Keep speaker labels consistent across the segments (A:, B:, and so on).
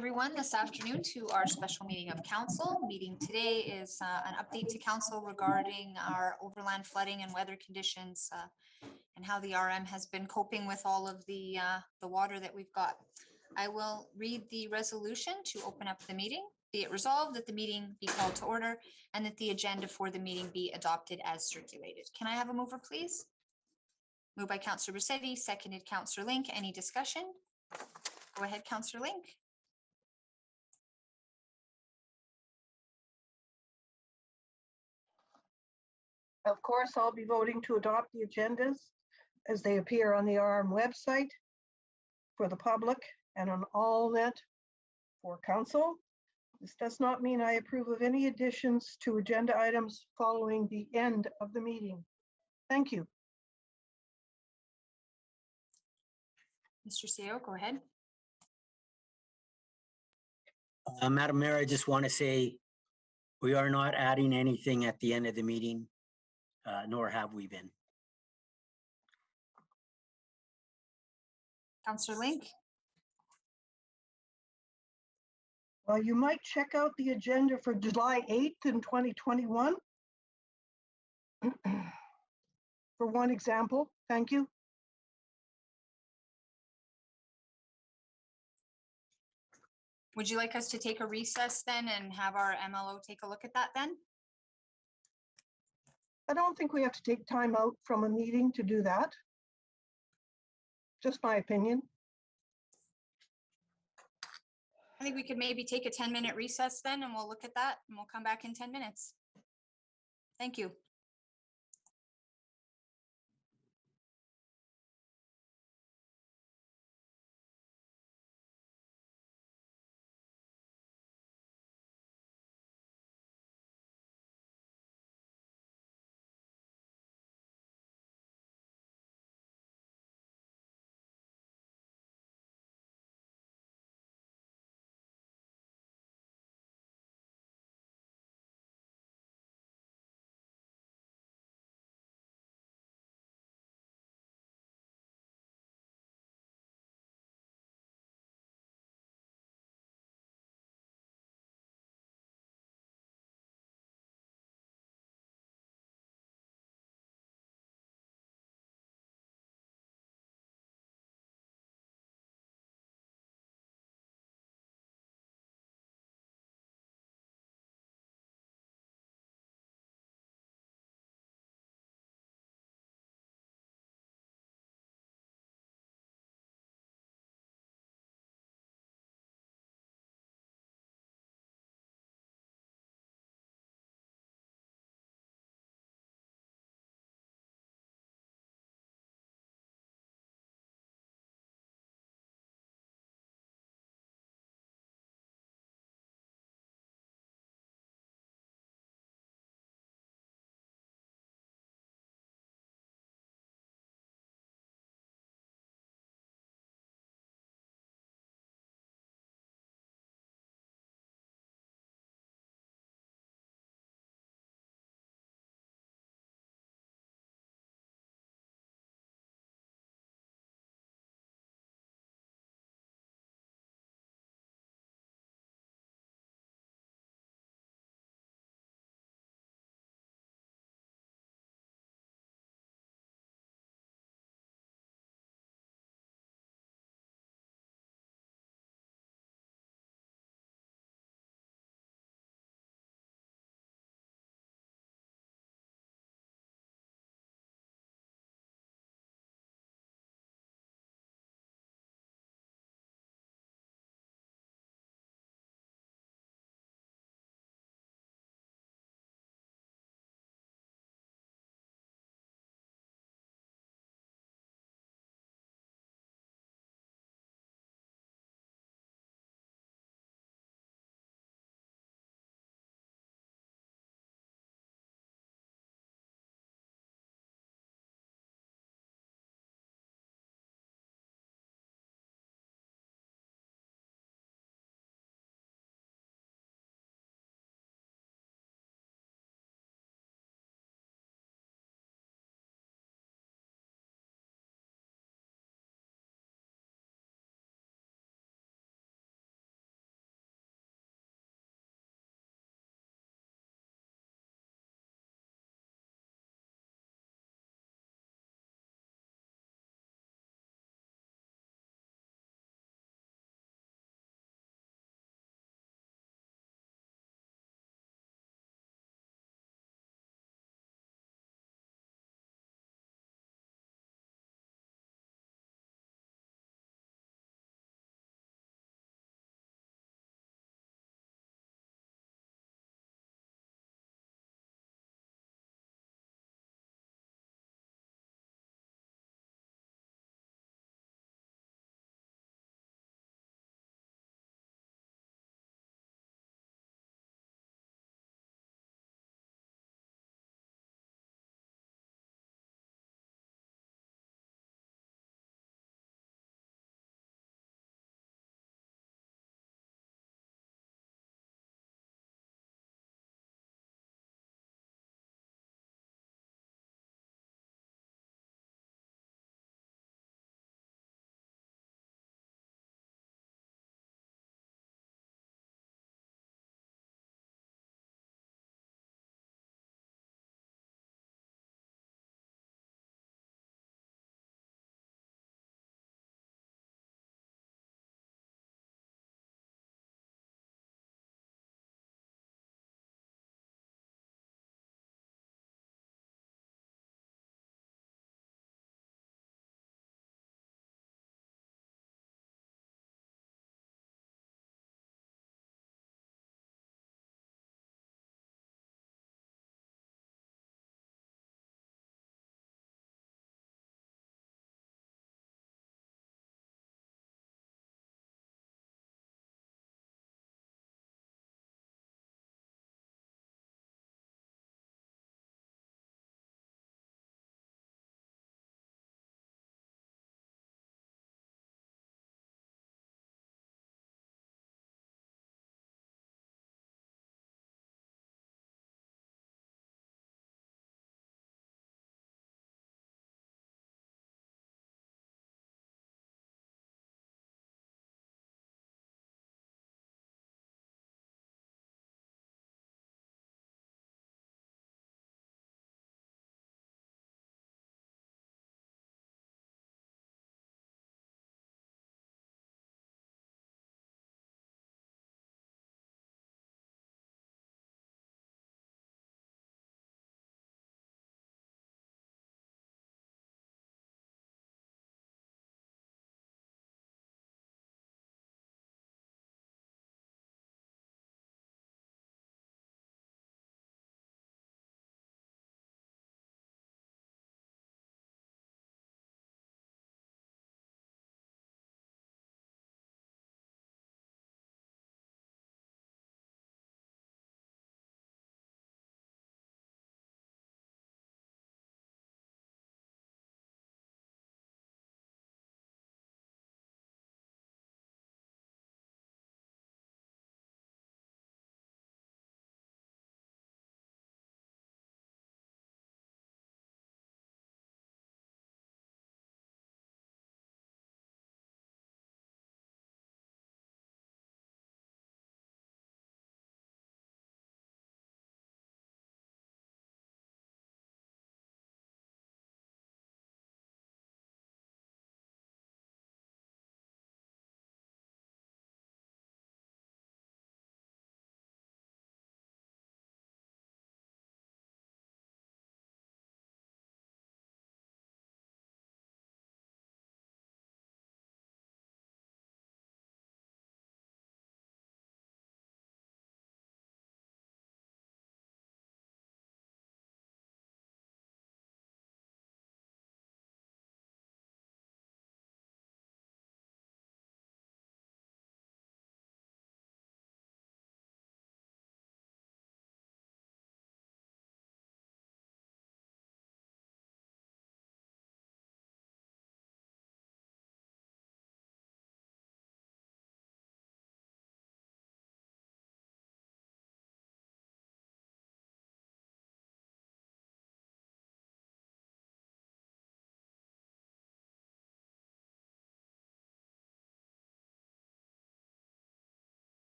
A: Everyone this afternoon to our special meeting of council. Meeting today is an update to council regarding our overland flooding and weather conditions and how the RM has been coping with all of the water that we've got. I will read the resolution to open up the meeting. Be it resolved that the meeting be called to order and that the agenda for the meeting be adopted as circulated. Can I have a mover, please? Moved by Councillor Braccetti, seconded Councillor Link. Any discussion? Go ahead, Councillor Link.
B: Of course, I'll be voting to adopt the agendas as they appear on the RM website for the public and on AllNet for council. This does not mean I approve of any additions to agenda items following the end of the meeting. Thank you.
A: Mr. CEO, go ahead.
C: Madam Mayor, I just want to say we are not adding anything at the end of the meeting, nor have we been.
A: Councillor Link.
B: Well, you might check out the agenda for July 8th in 2021. For one example, thank you.
A: Would you like us to take a recess then and have our MLO take a look at that then?
B: I don't think we have to take time out from a meeting to do that. Just my opinion.
A: I think we could maybe take a 10-minute recess then and we'll look at that and we'll come back in 10 minutes. Thank you.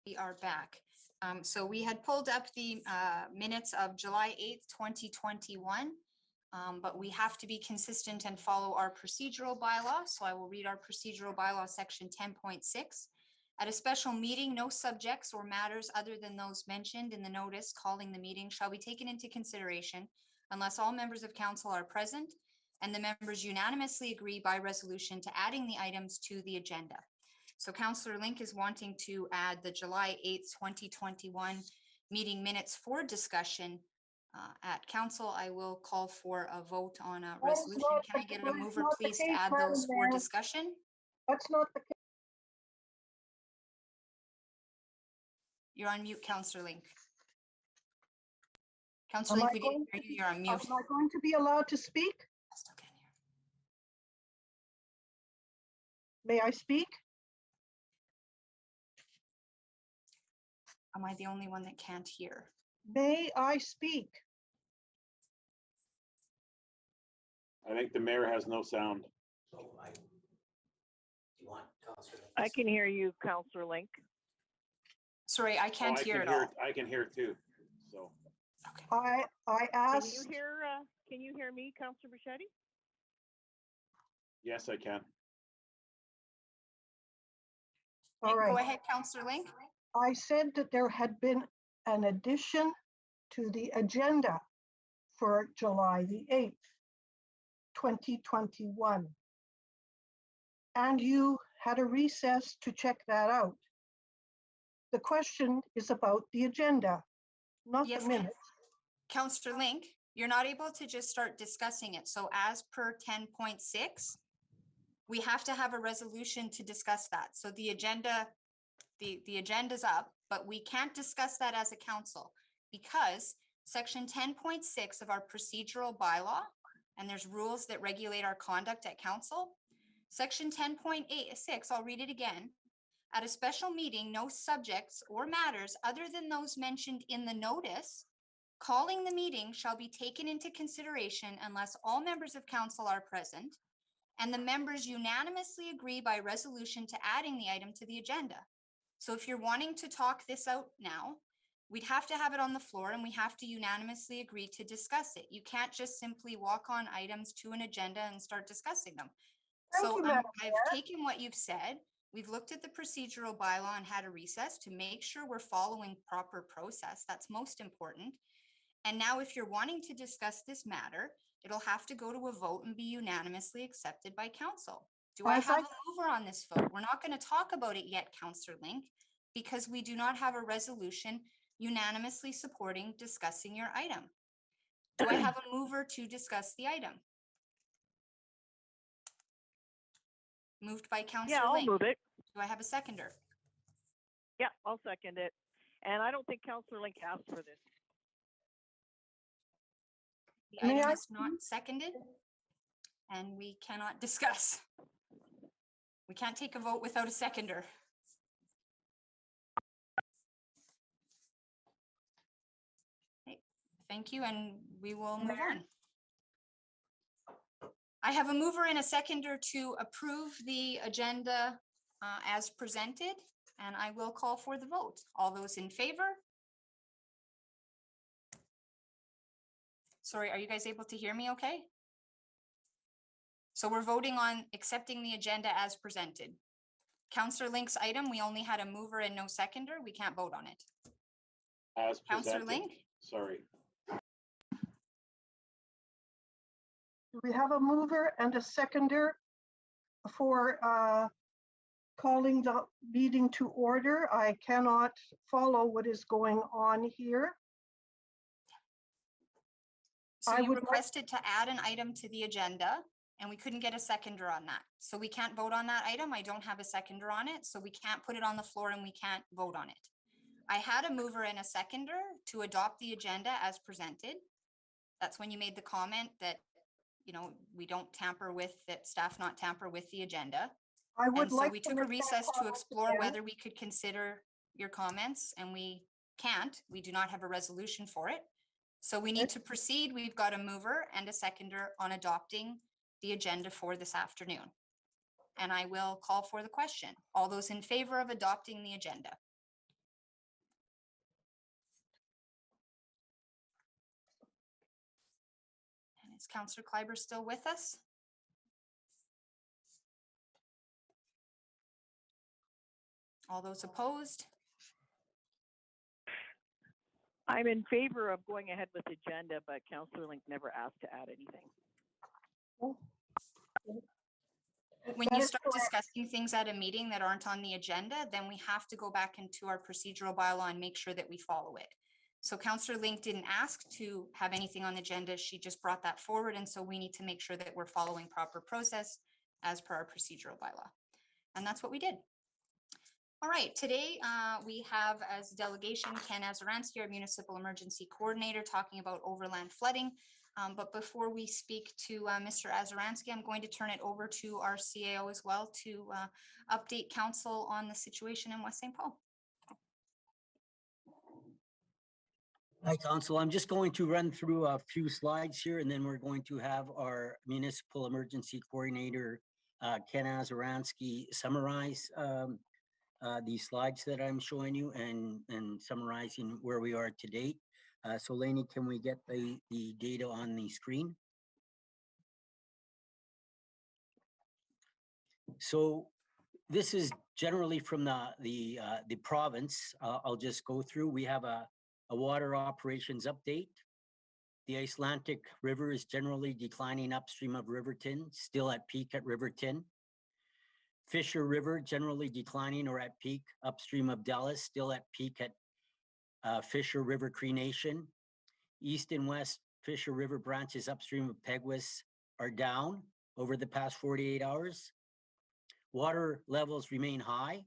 A: We are back. So we had pulled up the minutes of July 8th, 2021. But we have to be consistent and follow our procedural bylaw. So I will read our procedural bylaw, section 10.6. At a special meeting, no subjects or matters other than those mentioned in the notice calling the meeting shall be taken into consideration unless all members of council are present and the members unanimously agree by resolution to adding the items to the agenda. So Councillor Link is wanting to add the July 8th, 2021 meeting minutes for discussion at council. I will call for a vote on a
B: That is
A: resolution.
B: not
A: Can I
B: the-
A: get
B: that
A: a
B: is
A: mover,
B: not the
A: please, to
B: case,
A: add
B: Madam
A: those for
B: Mayor.
A: discussion?
B: That's not the case.
A: You're on mute, Councillor Link.
B: Am
A: Councillor
B: I
A: Link, we didn't
B: going
A: hear
B: to
A: you.
B: be-
A: You're on mute.
B: Am I going to be allowed to speak?
A: I still can't hear.
B: May I speak?
A: Am I the only one that can't hear?
B: May I speak?
D: I think the mayor has no sound.
C: So do you want Counselor?
E: I can hear you, Counselor Link.
A: Sorry, I can't
D: I
A: hear
D: can
A: at
D: hear
A: all.
D: it. I can hear it too. So
A: Okay.
B: I
E: Can you
B: asked,
E: hear me, Counselor Bichetti?
D: yes, I can.
B: all
A: Go
B: right.
A: ahead, Councillor Link.
B: I said that there had been an addition to the agenda for July the 8th, 2021. And you had a recess to check that out. The question is about the agenda, not the
A: Yes,
B: minutes.
A: Councillor Link, you're not able to just start discussing it. So as per 10.6, we have to have a resolution to discuss that. So the agenda, the agenda's up, but we can't discuss that as a council because section 10.6 of our procedural bylaw, and there's rules that regulate our conduct at council. Section 10.86, I'll read it again. At a special meeting, no subjects or matters other than those mentioned in the notice calling the meeting shall be taken into consideration unless all members of council are present and the members unanimously agree by resolution to adding the item to the agenda. So if you're wanting to talk this out now, we'd have to have it on the floor and we have to unanimously agree to discuss it. You can't just simply walk on items to an agenda and start discussing them.
B: Thank
A: So
B: you, Madam
A: I've taken what you've said. We've looked at the procedural bylaw and had a recess to make sure we're following proper process. That's most important. And now if you're wanting to discuss this matter, it'll have to go to a vote and be unanimously accepted by council. Do I
B: As
A: have
B: I-
A: a mover on this vote? We're not going to talk about it yet, Councillor Link, because we do not have a resolution unanimously supporting discussing your item. Do I have a mover to discuss the item? Moved by
E: Yeah,
A: Councillor
E: I'll
A: Link.
E: move it.
A: Do I have a seconder?
E: Yeah, I'll second it. And I don't think Counselor Link asked for this.
A: The
B: May
A: item
B: I
A: is not seconded and we cannot discuss. We can't take a vote without a seconder. Okay, thank you, and we will move on. I have a mover and a seconder to approve the agenda as presented, and I will call for the vote. All those in favor? Sorry, are you guys able to hear me okay? So we're voting on accepting the agenda as presented. Councillor Link's item, we only had a mover and no seconder. We can't vote on it.
D: As
A: Councillor
D: presented.
A: Link?
D: Sorry.
B: Do we have a mover and a seconder for calling the meeting to order? I cannot follow what is going on here.
A: So
B: I
A: you
B: would like-
A: requested to add an item to the agenda and we couldn't get a seconder on that. So we can't vote on that item. I don't have a seconder on it, so we can't put it on the floor and we can't vote on it. I had a mover and a seconder to adopt the agenda as presented. That's when you made the comment that, you know, we don't tamper with, that staff not tamper with the agenda.
B: I would
A: And so
B: like
A: we
B: to
A: took a
B: make that
A: recess to
B: comment
A: explore
B: again.
A: whether we could consider your comments, and we can't. We do not have a resolution for it. So we need to proceed. We've got a mover and a seconder on adopting the agenda for this afternoon. And I will call for the question. All those in favor of adopting the agenda? Counselor Kleiber still with us? All those opposed?
E: I'm in favor of going ahead with the agenda, but Councillor Link never asked to add anything.
A: When
B: That
A: you
B: is
A: start
B: correct.
A: discussing things at a meeting that aren't on the agenda, then we have to go back into our procedural bylaw and make sure that we follow it. So Counselor Link didn't ask to have anything on the agenda. She just brought that forward. And so we need to make sure that we're following proper process as per our procedural bylaw. And that's what we did. All right, today we have as delegation Ken Azaransky, our Municipal Emergency Coordinator, talking about overland flooding. But before we speak to Mr. Azaransky, I'm going to turn it over to our CAO as well to update council on the situation in West St. Paul.
C: Hi, Council. I'm just going to run through a few slides here, and then we're going to have our Municipal Emergency Coordinator, Ken Azaransky, summarize these slides that I'm showing you and summarizing where we are to date. So Lainey, can we get the data on the screen? So this is generally from the province. I'll just go through. We have a water operations update. The Icelandic River is generally declining upstream of Riverton, still at peak at Riverton. Fisher River generally declining or at peak upstream of Dallas, still at peak at Fisher River Cree Nation. East and west Fisher River branches upstream of Peguis are down over the past 48 hours. Water levels remain high.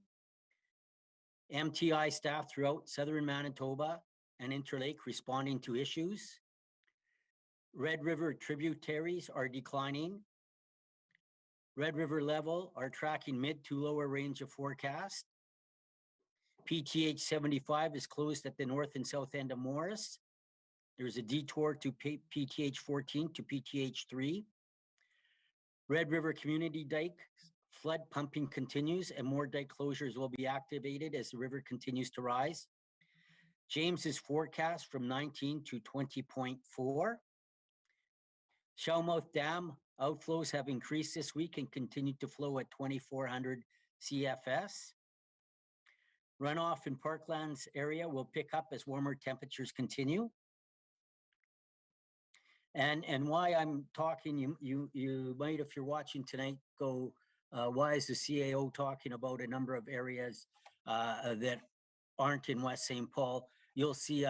C: MTI staff throughout southern Manitoba and Interlake responding to issues. Red River tributaries are declining. Red River level are tracking mid to lower range of forecast. PTH 75 is closed at the north and south end of Morris. There's a detour to PTH 14 to PTH 3. Red River Community Dike flood pumping continues and more dike closures will be activated as the river continues to rise. James is forecast from 19 to 20.4. Shellmouth Dam outflows have increased this week and continue to flow at 2,400 CFS. Runoff in Parklands area will pick up as warmer temperatures continue. And why I'm talking, you might, if you're watching tonight, go, why is the CAO talking about a number of areas that aren't in West St. Paul? You'll see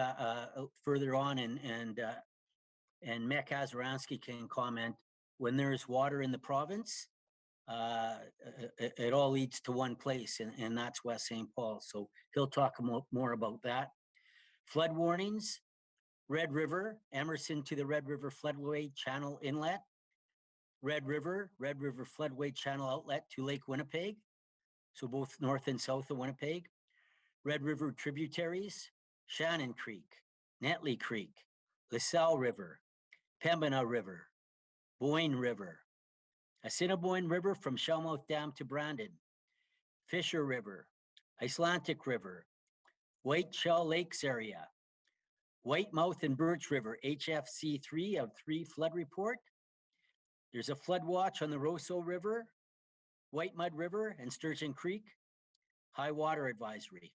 C: further on, and Mek Azaransky can comment, when there's water in the province, it all leads to one place, and that's West St. Paul. So he'll talk more about that. Flood warnings, Red River, Emerson to the Red River Floodway Channel Inlet, Red River Floodway Channel Outlet to Lake Winnipeg, so both north and south of Winnipeg. Red River tributaries, Shannon Creek, Netley Creek, LaSalle River, Pembina River, Boyne River, Assiniboine River from Shellmouth Dam to Brandon, Fisher River, Icelandic River, White Shell Lakes area, Whitemouth and Birch River, HFC 3 of 3 flood report. There's a flood watch on the Roseau River, White Mud River and Sturgeon Creek, high water advisory.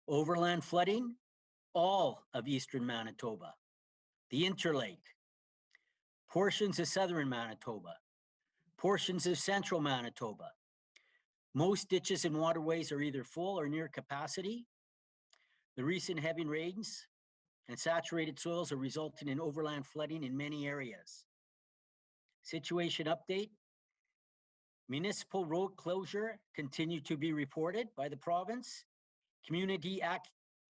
C: Overland flooding, all of eastern Manitoba, the Interlake, portions of southern Manitoba, portions of central Manitoba. Most ditches and waterways are either full or near capacity. The recent heavy rains and saturated soils are resulting in overland flooding in many areas. Situation update. Municipal road closure continue to be reported by the province. Community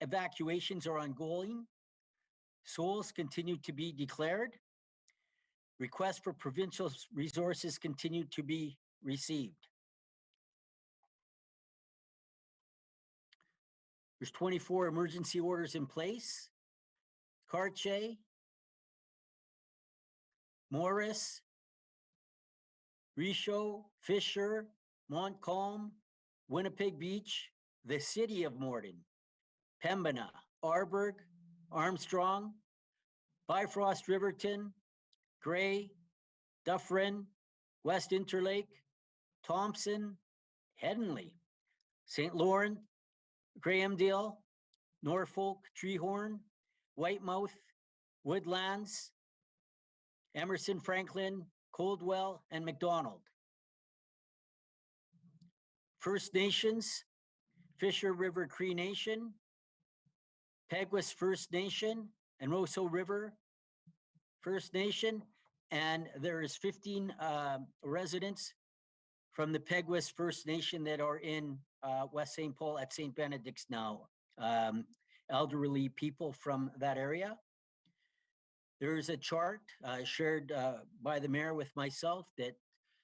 C: evacuations are ongoing. Souls continue to be declared. Requests for provincial resources continue to be received. There's 24 emergency orders in place. Cartier, Morris, Richaud, Fisher, Montcalm, Winnipeg Beach, the city of Morden, Pembina, Arborg, Armstrong, Bifrost Riverton, Gray, Dufferin, West Interlake, Thompson, Headingley, St. Lawrence, Grahamdale, Norfolk, Treehorn, Whitemouth, Woodlands, Emerson, Franklin, Coldwell, and McDonald. First Nations, Fisher River Cree Nation, Peguis First Nation, and Roseau River First Nation. And there is 15 residents from the Peguis First Nation that are in West St. Paul at St. Benedict's now. Elderly people from that area. There is a chart shared by the mayor with myself that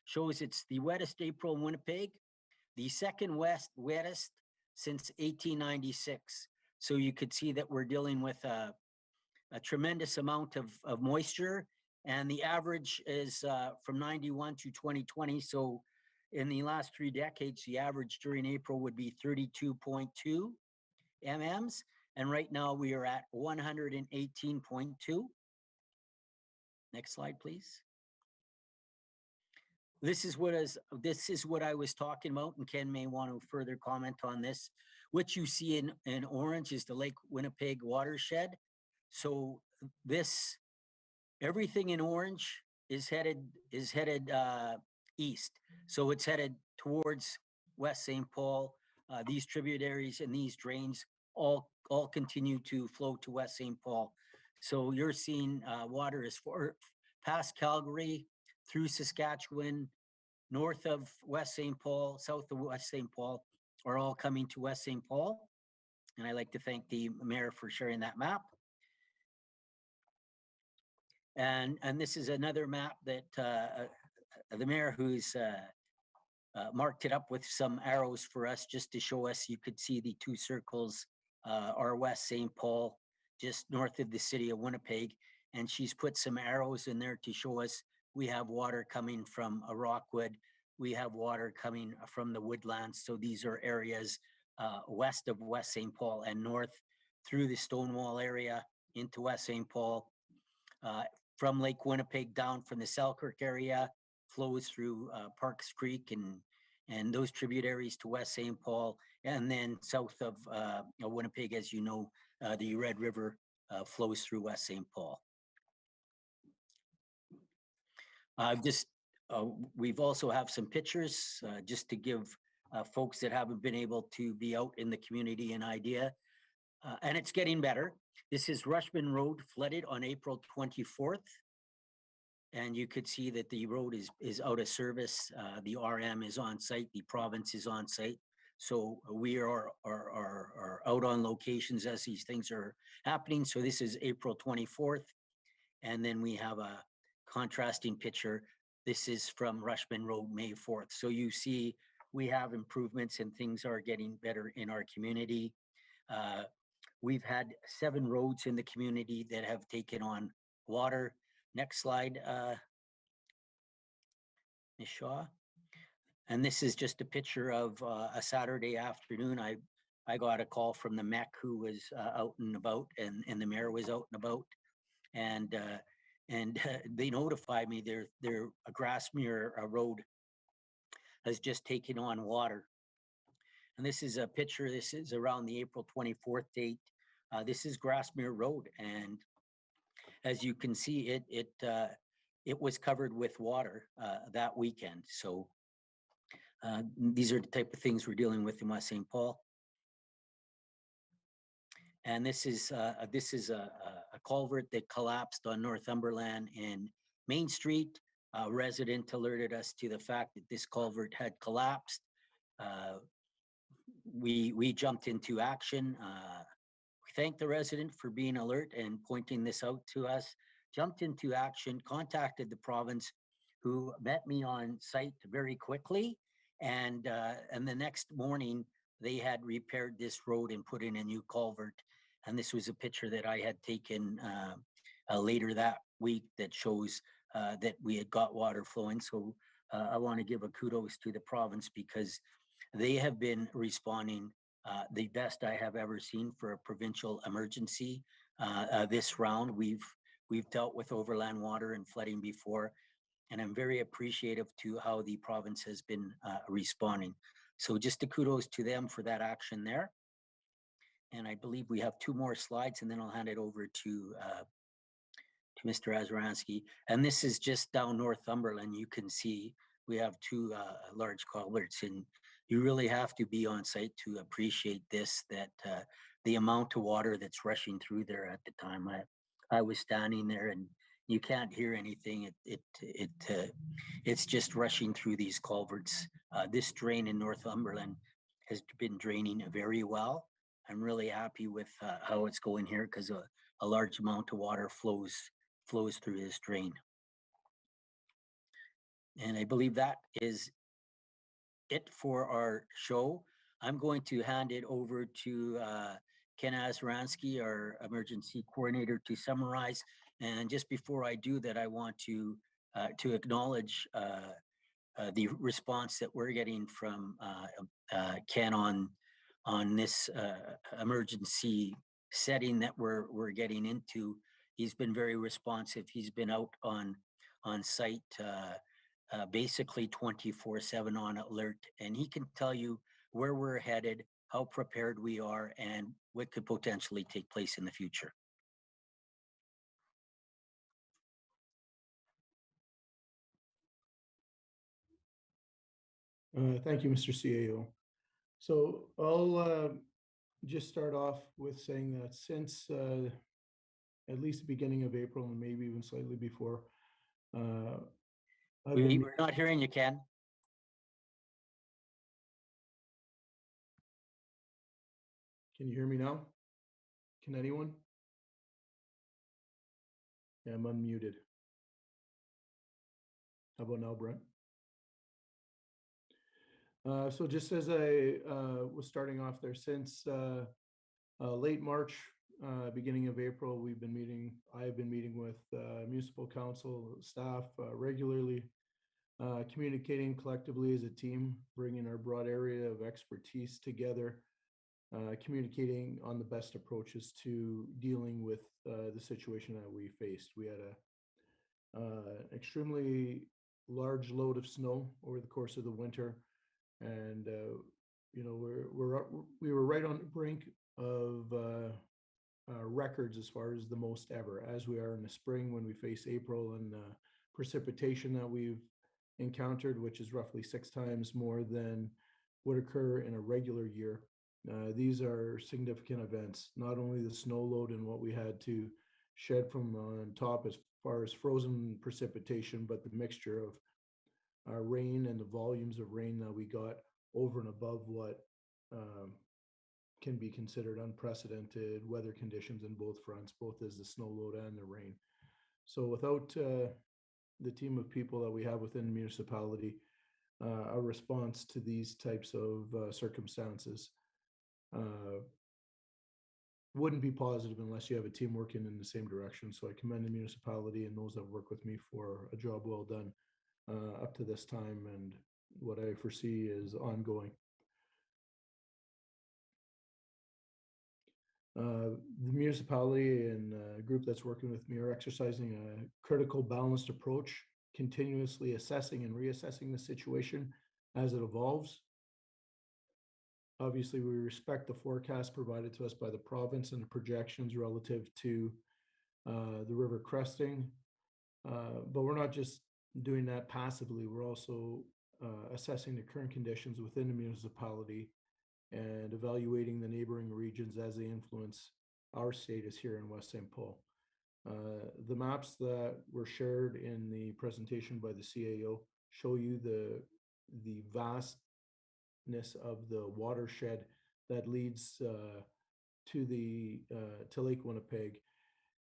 C: shows it's the wettest April in Winnipeg, the second wettest since 1896. So you could see that we're dealing with a tremendous amount of moisture, and the average is from 91 to 2020. So in the last 3 decades, the average during April would be 32.2 MMs, and right now we are at 118.2. Next slide, please. This is what I was talking about, and Ken may want to further comment on this. What you see in orange is the Lake Winnipeg watershed. So everything in orange is headed east. So it's headed towards West St. Paul. These tributaries and these drains all continue to flow to West St. Paul. So you're seeing water as far past Calgary, through Saskatchewan, north of West St. Paul, south of West St. Paul, are all coming to West St. Paul. And I'd like to thank the mayor for sharing that map. And this is another map that the mayor who's marked it up with some arrows for us just to show us. You could see the 2 circles are West St. Paul, just north of the city of Winnipeg. And she's put some arrows in there to show us we have water coming from Rockwood. We have water coming from the woodlands. So these are areas west of West St. Paul and north through the Stonewall area into West St. Paul. From Lake Winnipeg down from the Selkirk area, flows through Parks Creek and those tributaries to West St. Paul. And then south of Winnipeg, as you know, the Red River flows through West St. Paul. We've also have some pictures just to give folks that haven't been able to be out in the community an idea. And it's getting better. This is Rushman Road flooded on April 24th. And you could see that the road is out of service. The RM is on site, the province is on site. So we are out on locations as these things are happening. So this is April 24th. And then we have a contrasting picture. This is from Rushman Road, May 4th. So you see we have improvements and things are getting better in our community. We've had 7 roads in the community that have taken on water. Next slide, Ms. Shaw. And this is just a picture of a Saturday afternoon. I got a call from the MEC who was out and about, and the mayor was out and about. And they notified me their Grassmere Road has just taken on water. And this is a picture. This is around the April 24th date. This is Grassmere Road, and as you can see, it was covered with water that weekend. So these are the type of things we're dealing with in West St. Paul. And this is a culvert that collapsed on Northumberland and Main Street. A resident alerted us to the fact that this culvert had collapsed. We jumped into action. We thank the resident for being alert and pointing this out to us. Jumped into action, contacted the province, who met me on site very quickly. And the next morning, they had repaired this road and put in a new culvert. And this was a picture that I had taken later that week that shows that we had got water flowing. So I want to give a kudos to the province because they have been responding the best I have ever seen for a provincial emergency. This round, We've dealt with overland water and flooding before, and I'm very appreciative to how the province has been responding. So just a kudos to them for that action there. And I believe we have 2 more slides, and then I'll hand it over to Mr. Azaransky. And this is just down Northumberland. You can see we have 2 large culverts, and you really have to be on site to appreciate this, that the amount of water that's rushing through there at the time. I was standing there, and you can't hear anything. It's just rushing through these culverts. This drain in Northumberland has been draining very well. I'm really happy with how it's going here, because a large amount of water flows through this drain. And I believe that is it for our show. I'm going to hand it over to Ken Azaransky, our emergency coordinator, to summarize. And just before I do that, I want to acknowledge the response that we're getting from Ken on this emergency setting that we're getting into. He's been very responsive. He's been out on site basically 24/7 on alert, and he can tell you where we're headed, how prepared we are, and what could potentially take place in the future.
F: Thank you, Mr. CAO. So I'll just start off with saying that since at least the beginning of April, and maybe even slightly before,
C: We're not hearing you, Ken.
F: Can you hear me now? Can anyone? Yeah, I'm unmuted. How about now, Brent? So just as I was starting off there, since late March, beginning of April, I've been meeting with municipal council staff regularly, communicating collectively as a team, bringing our broad area of expertise together, communicating on the best approaches to dealing with the situation that we faced. We had an extremely large load of snow over the course of the winter, and you know, we were right on the brink of records as far as the most ever, as we are in the spring when we face April and precipitation that we've encountered, which is roughly 6 times more than would occur in a regular year. These are significant events, not only the snow load and what we had to shed from on top as far as frozen precipitation, but the mixture of rain and the volumes of rain that we got over and above what can be considered unprecedented weather conditions in both fronts, both as the snow load and the rain. So without the team of people that we have within the municipality, our response to these types of circumstances wouldn't be positive unless you have a team working in the same direction. So I commend the municipality and those that work with me for a job well done up to this time, and what I foresee is ongoing. The municipality and group that's working with me are exercising a critical balanced approach, continuously assessing and reassessing the situation as it evolves. Obviously, we respect the forecast provided to us by the province and the projections relative to the river cresting, but we're not just doing that passively. We're also assessing the current conditions within the municipality and evaluating the neighboring regions as they influence our status here in West St. Paul. The maps that were shared in the presentation by the CAO show you the vastness of the watershed that leads to Lake Winnipeg,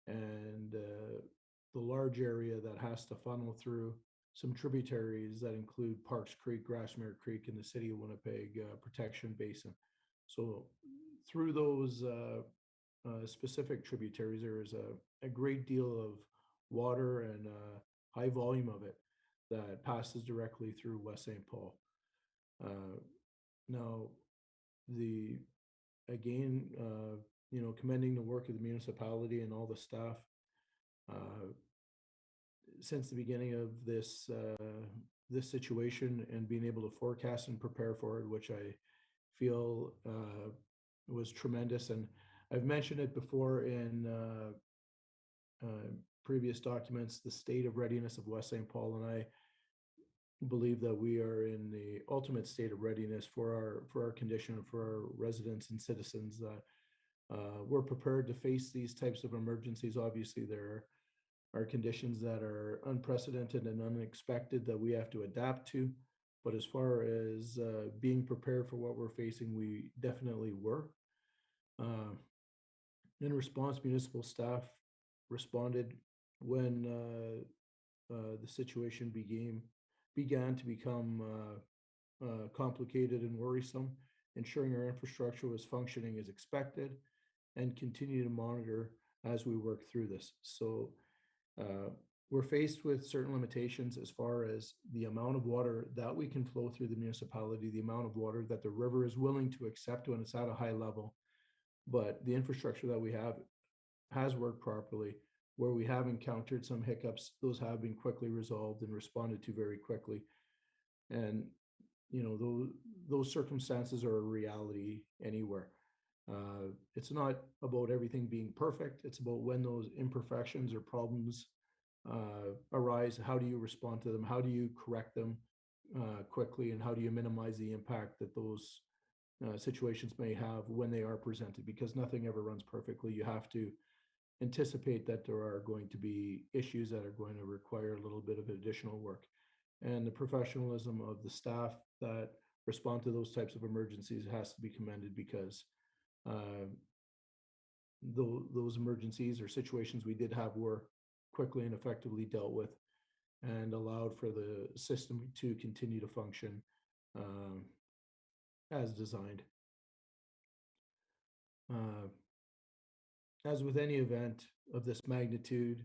F: and the large area that has to funnel through some tributaries that include Parks Creek, Grassmere Creek, and the City of Winnipeg Protection Basin. So through those specific tributaries, there is a great deal of water and high volume of it that passes directly through West St. Paul. Now, again, you know, commending the work of the municipality and all the staff since the beginning of this this situation and being able to forecast and prepare for it, which I feel was tremendous. And I've mentioned it before in previous documents, the state of readiness of West St. Paul, and I believe that we are in the ultimate state of readiness for our condition, for our residents and citizens. We're prepared to face these types of emergencies. Obviously, there are conditions that are unprecedented and unexpected that we have to adapt to. But as far as being prepared for what we're facing, we definitely were. In response, municipal staff responded when the situation began to become complicated and worrisome, ensuring our infrastructure was functioning as expected, and continue to monitor as we work through this. So we're faced with certain limitations as far as the amount of water that we can flow through the municipality, the amount of water that the river is willing to accept when it's at a high level. But the infrastructure that we have has worked properly. Where we have encountered some hiccups, those have been quickly resolved and responded to very quickly. And those circumstances are a reality anywhere. It's not about everything being perfect. It's about when those imperfections or problems arise, how do you respond to them? How do you correct them quickly? And how do you minimize the impact that those situations may have when they are presented? Because nothing ever runs perfectly. You have to anticipate that there are going to be issues that are going to require a little bit of additional work. And the professionalism of the staff that respond to those types of emergencies has to be commended, because those emergencies or situations we did have were quickly and effectively dealt with and allowed for the system to continue to function as designed. As with any event of this magnitude,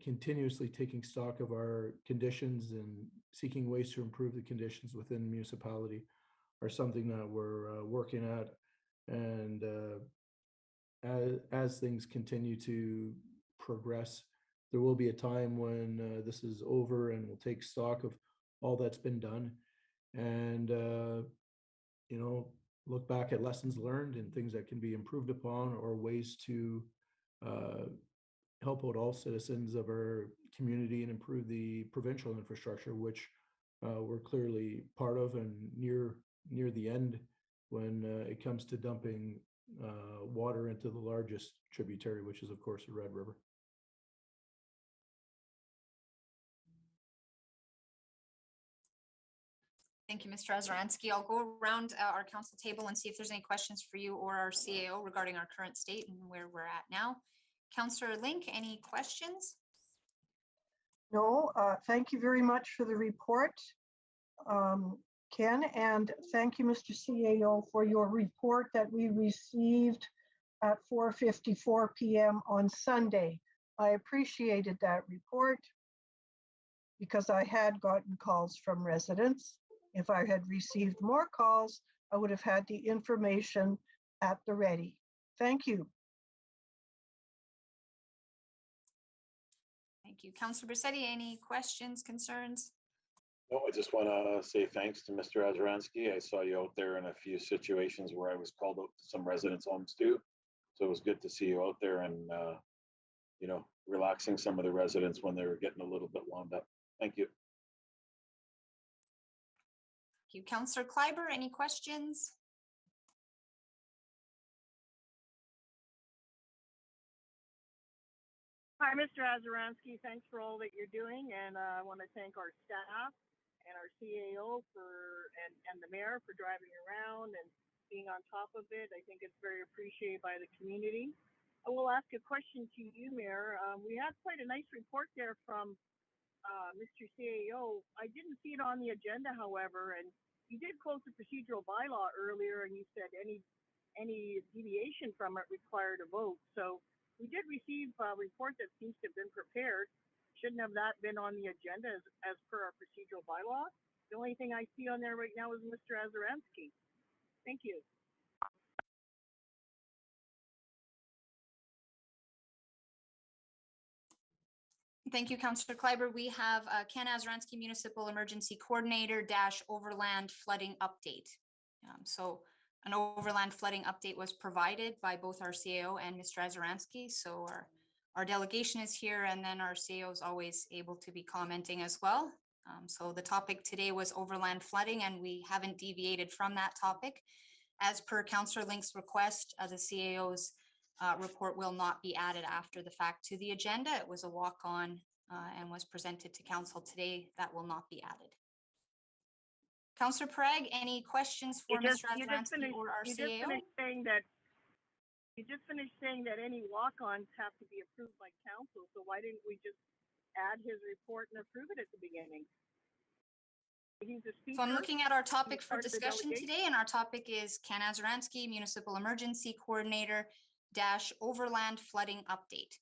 F: continuously taking stock of our conditions and seeking ways to improve the conditions within the municipality are something that we're working at. And as things continue to progress, there will be a time when this is over and we'll take stock of all that's been done and, look back at lessons learned and things that can be improved upon, or ways to help out all citizens of our community and improve the provincial infrastructure, which we're clearly part of and near the end when it comes to dumping water into the largest tributary, which is of course the Red River.
A: Thank you, Mr. Ozeransky. I'll go around our council table and see if there's any questions for you or our CAO regarding our current state and where we're at now. Councillor Link, any questions?
B: No, thank you very much for the report, Ken, and thank you, Mr. CAO, for your report that we received at 4:54 p.m. on Sunday. I appreciated that report because I had gotten calls from residents. If I had received more calls, I would have had the information at the ready. Thank you.
A: Thank you. Councillor Braccetti, any questions, concerns?
D: No, I just want to say thanks to Mr. Ozeransky. I saw you out there in a few situations where I was called out to some residents' homes too. So it was good to see you out there and, relaxing some of the residents when they were getting a little bit wound up. Thank you.
A: Thank you. Councillor Kleiber, any questions?
E: Hi, Mr. Ozeransky. Thanks for all that you're doing, and I want to thank our staff and our CAO and the mayor for driving around and being on top of it. I think it's very appreciated by the community. I will ask a question to you, Mayor. We had quite a nice report there from Mr. CAO. I didn't see it on the agenda, however, and you did quote the procedural bylaw earlier, and you said any deviation from it required a vote. So we did receive a report that seems to have been prepared. Shouldn't have that been on the agenda as per our procedural bylaw? The only thing I see on there right now is Mr. Ozeransky. Thank you.
A: Thank you, Councillor Kleiber. We have Ken Azaransky, Municipal Emergency Coordinator - Overland Flooding Update. So an overland flooding update was provided by both our CAO and Mr. Azaransky. So our delegation is here, and then our CAO is always able to be commenting as well. So the topic today was overland flooding, and we haven't deviated from that topic. As per Councillor Link's request, the CAO's report will not be added after the fact to the agenda. It was a walk-on and was presented to council today. That will not be added. Councillor Prague, any questions for Mr. Azaransky or our CAO?
E: You just finished saying that any walk-ons have to be approved by council. So why didn't we just add his report and approve it at the beginning? He's a speaker.
A: So I'm looking at our topic
E: He's
A: for
E: part of the
A: discussion
E: delegation.
A: today, and our topic is Ken Azaransky, Municipal Emergency Coordinator - Overland Flooding Update.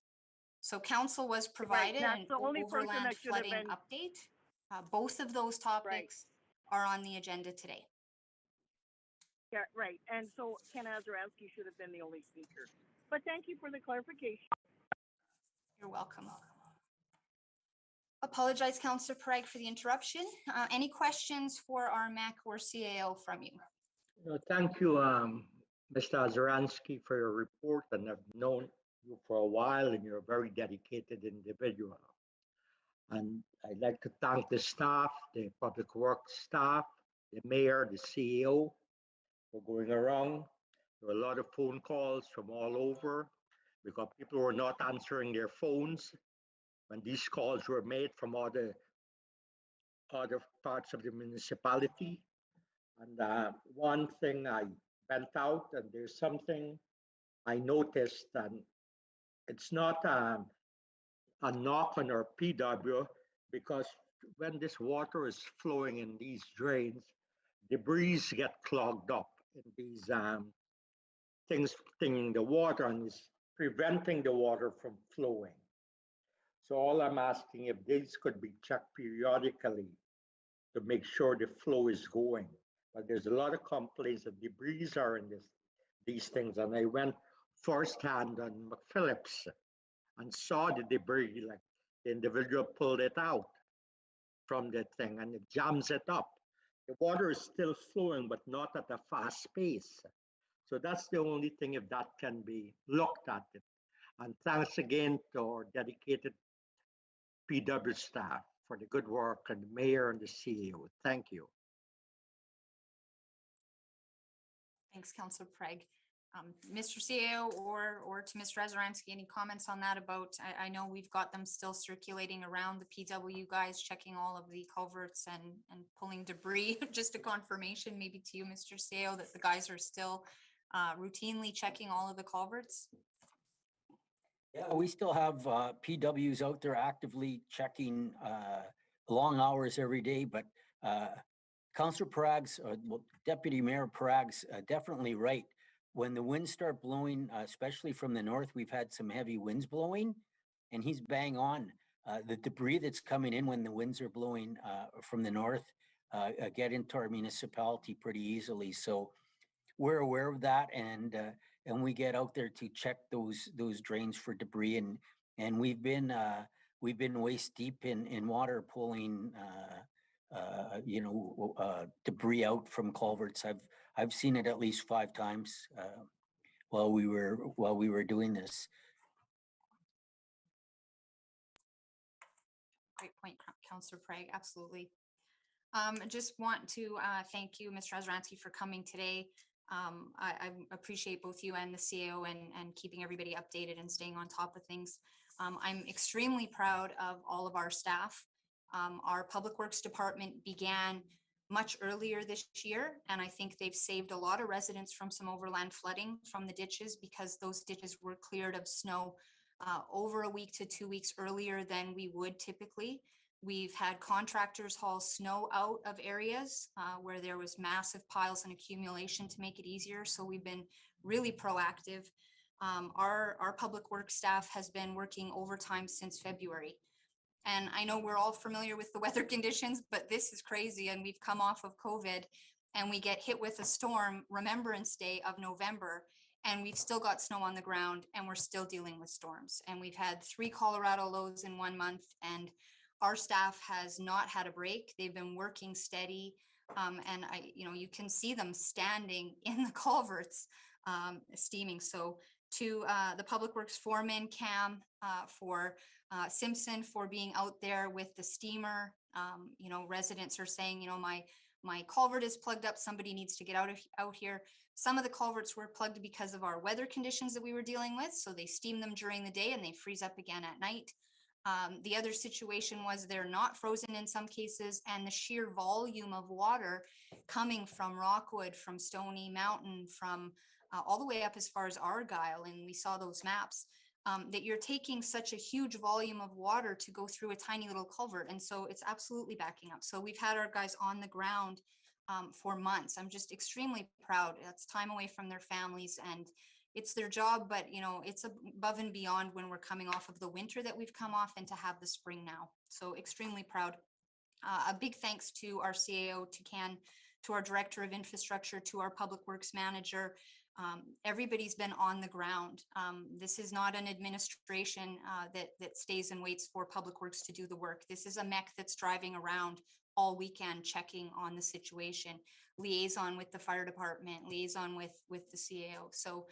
A: So council was provided
E: that's
A: an
E: the only person
A: overland
E: that should have
A: flooding
E: been-
A: update. Both of those topics are on the agenda today.
E: Yeah, right. And so Ken Azaransky should have been the only speaker. But thank you for the clarification.
A: You're welcome. Apologize, Councillor Prague, for the interruption. Any questions for our MAC or CAO from you?
G: Thank you, Mr. Azaransky, for your report, and I've known you for a while, and you're a very dedicated individual. And I'd like to thank the staff, the public works staff, the mayor, the CEO for going around. There were a lot of phone calls from all over because people were not answering their phones when these calls were made from other parts of the municipality. And one thing I went out, and there's something I noticed, and it's not a knock on our PW, because when this water is flowing in these drains, debris get clogged up in these things stinging the water, and is preventing the water from flowing. So all I'm asking, if these could be checked periodically to make sure the flow is going. But there's a lot of complaints that debris are in these things, and I went firsthand on McPhillips and saw the debris, like the individual pulled it out from the thing and it jams it up. The water is still flowing, but not at a fast pace. So that's the only thing, if that can be looked at. And thanks again to our dedicated PW staff for the good work, and the mayor and the CEO. Thank you.
A: Thanks, Councillor Prague. Mr. CAO or to Mr. Azaransky, any comments on that about, I know we've got them still circulating around, the PW guys checking all of the culverts and pulling debris. Just a confirmation maybe to you, Mr. CAO, that the guys are still routinely checking all of the culverts?
C: Yeah, we still have PWs out there actively checking long hours every day, but Councillor Prague's, well, Deputy Mayor Prague's definitely right. When the winds start blowing, especially from the north, we've had some heavy winds blowing, and he's bang on. The debris that's coming in when the winds are blowing from the north get into our municipality pretty easily. So we're aware of that, and we get out there to check those drains for debris, and we've been waist deep in water pulling debris out from culverts. I've seen it at least 5 times while we were doing this.
A: Great point, Councillor Prague. Absolutely. I just want to thank you, Mr. Azaransky, for coming today. I appreciate both you and the CAO and keeping everybody updated and staying on top of things. I'm extremely proud of all of our staff. Our Public Works Department began much earlier this year, and I think they've saved a lot of residents from some overland flooding from the ditches, because those ditches were cleared of snow over a week to 2 weeks earlier than we would typically. We've had contractors haul snow out of areas where there was massive piles and accumulation to make it easier. So we've been really proactive. Our public works staff has been working overtime since February. And I know we're all familiar with the weather conditions, but this is crazy. And we've come off of COVID and we get hit with a storm, Remembrance Day of November. and we've still got snow on the ground, and we're still dealing with storms. And we've had 3 Colorado lows in 1 month, and our staff has not had a break. They've been working steady. And you can see them standing in the culverts, steaming. So to the Public Works foreman, Cam, for Simpson, for being out there with the steamer. Residents are saying, my culvert is plugged up. Somebody needs to get out here. Some of the culverts were plugged because of our weather conditions that we were dealing with. So they steam them during the day and they freeze up again at night. The other situation was they're not frozen in some cases, and the sheer volume of water coming from Rockwood, from Stony Mountain, from all the way up as far as Argyle, and we saw those maps, that you're taking such a huge volume of water to go through a tiny little culvert. And so it's absolutely backing up. So we've had our guys on the ground for months. I'm just extremely proud. That's time away from their families, and it's their job, but it's above and beyond when we're coming off of the winter that we've come off and to have the spring now. So extremely proud. A big thanks to our CAO, to Ken, to our Director of Infrastructure, to our Public Works Manager. Everybody's been on the ground. This is not an administration that stays and waits for Public Works to do the work. This is a mech that's driving around all weekend checking on the situation, liaison with the fire department, liaison with the CAO. So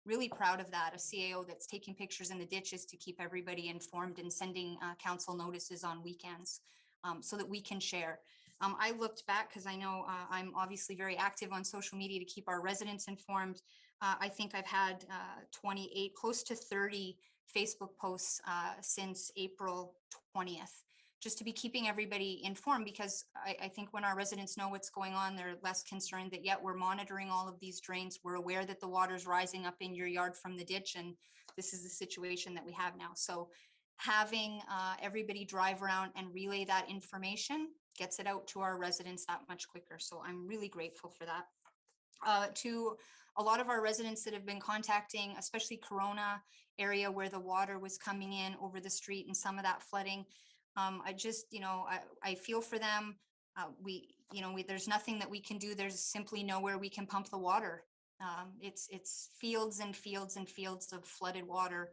A: really proud of that, a CAO that's taking pictures in the ditches to keep everybody informed and sending council notices on weekends so that we can share. I looked back because I know I'm obviously very active on social media to keep our residents informed. I think I've had 28, close to 30 Facebook posts since April 20th, just to be keeping everybody informed, because I think when our residents know what's going on, they're less concerned that yet we're monitoring all of these drains. We're aware that the water's rising up in your yard from the ditch, and this is the situation that we have now. So having everybody drive around and relay that information gets it out to our residents that much quicker. So I'm really grateful for that. To a lot of our residents that have been contacting, especially Corona area where the water was coming in over the street and some of that flooding, I just, I feel for them. There's nothing that we can do. There's simply nowhere we can pump the water. It's fields and fields and fields of flooded water.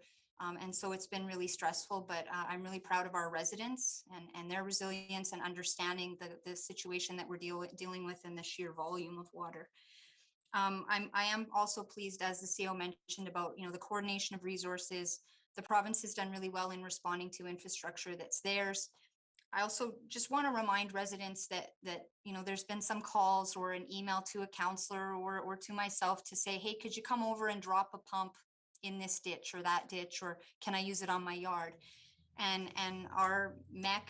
A: And so it's been really stressful, but I'm really proud of our residents and their resilience and understanding the situation that we're dealing with and the sheer volume of water. I am also pleased, as the CEO mentioned, about the coordination of resources. The province has done really well in responding to infrastructure that's theirs. I also just want to remind residents that there's been some calls or an email to a counselor or to myself to say, hey, could you come over and drop a pump in this ditch or that ditch, or can I use it on my yard? And our MEC,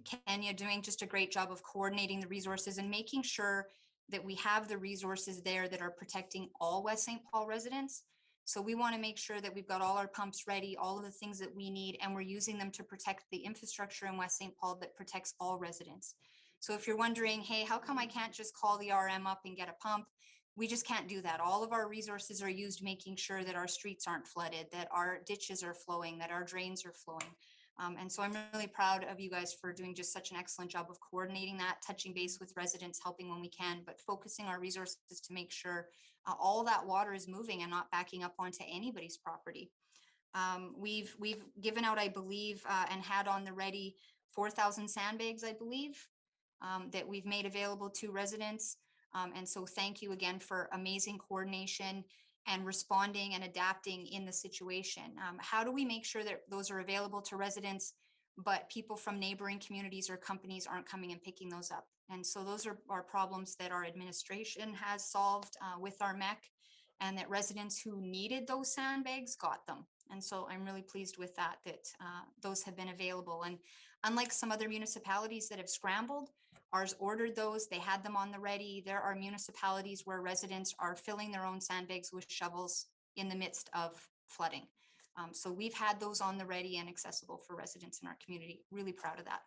A: Kenya, doing just a great job of coordinating the resources and making sure that we have the resources there that are protecting all West St. Paul residents. So we want to make sure that we've got all our pumps ready, all of the things that we need, and we're using them to protect the infrastructure in West St. Paul that protects all residents. So if you're wondering, hey, how come I can't just call the RM up and get a pump? We just can't do that. All of our resources are used making sure that our streets aren't flooded, that our ditches are flowing, that our drains are flowing. And so I'm really proud of you guys for doing just such an excellent job of coordinating that, touching base with residents, helping when we can, but focusing our resources to make sure all that water is moving and not backing up onto anybody's property. We've given out, I believe, and had on the ready 4,000 sandbags, I believe, that we've made available to residents. And so thank you again for amazing coordination and responding and adapting in the situation. How do we make sure that those are available to residents, but people from neighboring communities or companies aren't coming and picking those up? And so those are problems that our administration has solved with our MEC, and that residents who needed those sandbags got them. And so I'm really pleased with that those have been available. And unlike some other municipalities that have scrambled, ours ordered those, they had them on the ready. There are municipalities where residents are filling their own sandbags with shovels in the midst of flooding. So we've had those on the ready and accessible for residents in our community. Really proud of that.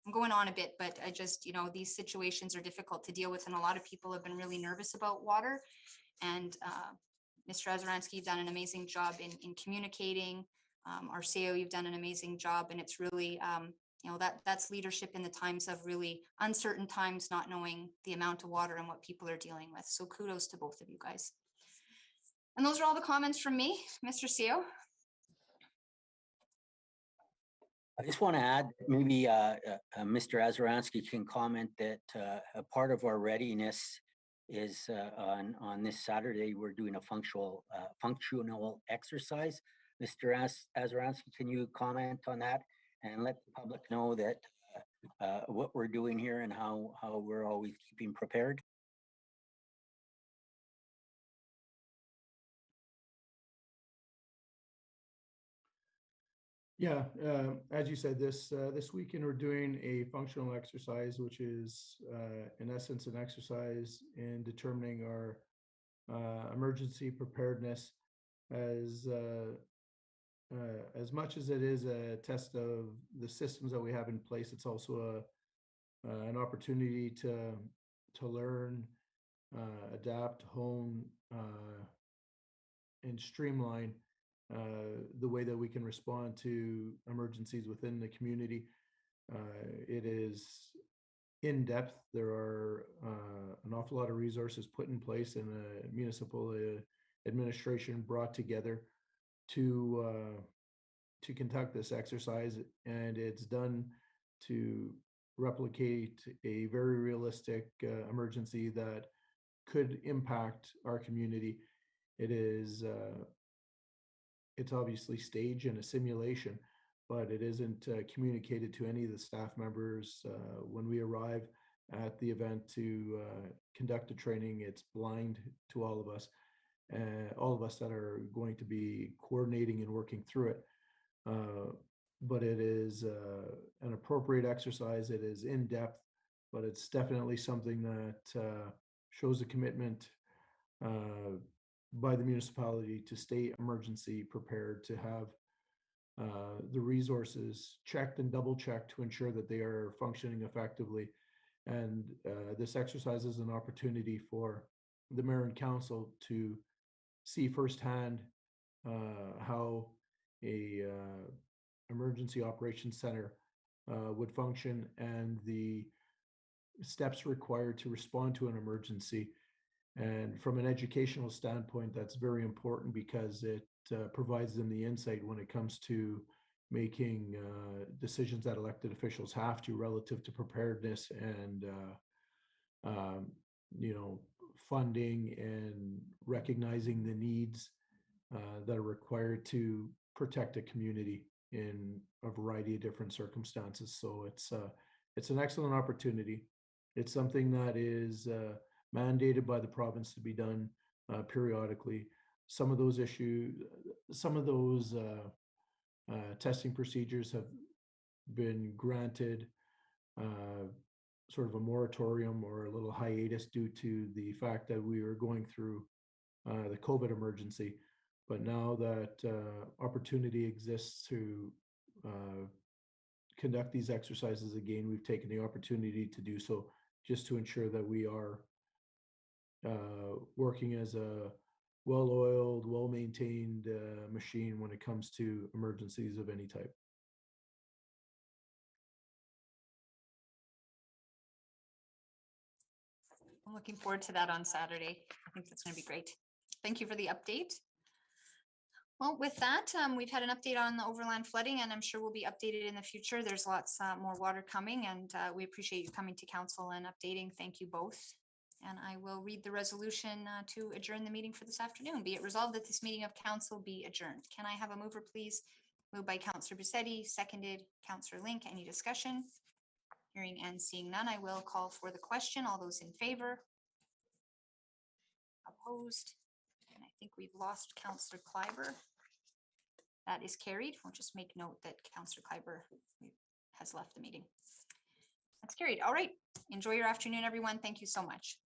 A: I'm going on a bit, but I just, these situations are difficult to deal with, and a lot of people have been really nervous about water. And Mr. Azaransky, you've done an amazing job in communicating. Our CEO, you've done an amazing job, and it's really, that's leadership in the times of really uncertain times, not knowing the amount of water and what people are dealing with. So kudos to both of you guys. And those are all the comments from me, Mr. CEO.
C: I just want to add, maybe Mr. Azaransky can comment that a part of our readiness is on this Saturday, we're doing a functional exercise. Mr. Azaransky, can you comment on that and let the public know that what we're doing here and how we're always keeping prepared?
F: Yeah, as you said, this weekend we're doing a functional exercise, which is in essence an exercise in determining our emergency preparedness as much as it is a test of the systems that we have in place. It's also an opportunity to learn, adapt, hone, and streamline the way that we can respond to emergencies within the community. It is in depth. There are an awful lot of resources put in place and a municipal administration brought together to conduct this exercise, and it's done to replicate a very realistic emergency that could impact our community. It is it's obviously staged in a simulation, but it isn't communicated to any of the staff members when we arrive at the event to conduct a training. It's blind to all of us that are going to be coordinating and working through it. But it is an appropriate exercise. It is in depth, but it's definitely something that shows a commitment by the municipality to stay emergency prepared, to have the resources checked and double checked to ensure that they are functioning effectively. And this exercise is an opportunity for the mayor and council to see firsthand how a emergency operations center would function and the steps required to respond to an emergency. And from an educational standpoint, that's very important because it provides them the insight when it comes to making decisions that elected officials have to relative to preparedness and funding and recognizing the needs that are required to protect a community in a variety of different circumstances. So it's an excellent opportunity. It's something that is mandated by the province to be done periodically. Some of those testing procedures have been granted sort of a moratorium or a little hiatus due to the fact that we were going through the COVID emergency. But now that opportunity exists to conduct these exercises again, we've taken the opportunity to do so just to ensure that we are working as a well-oiled, well-maintained machine when it comes to emergencies of any type.
A: I'm looking forward to that on Saturday. I think that's going to be great. Thank you for the update. Well, with that, we've had an update on the overland flooding, and I'm sure we'll be updated in the future. There's lots more water coming, and we appreciate you coming to council and updating. Thank you both. And I will read the resolution to adjourn the meeting for this afternoon. Be it resolved that this meeting of council be adjourned. Can I have a mover, please? Moved by Councillor Bisetti, seconded Councillor Link. Any discussion? Hearing and seeing none, I will call for the question. All those in favor? Opposed? And I think we've lost Councillor Kleiber. That is carried. We'll just make note that Councillor Kleiber has left the meeting. That's carried. All right. Enjoy your afternoon, everyone. Thank you so much.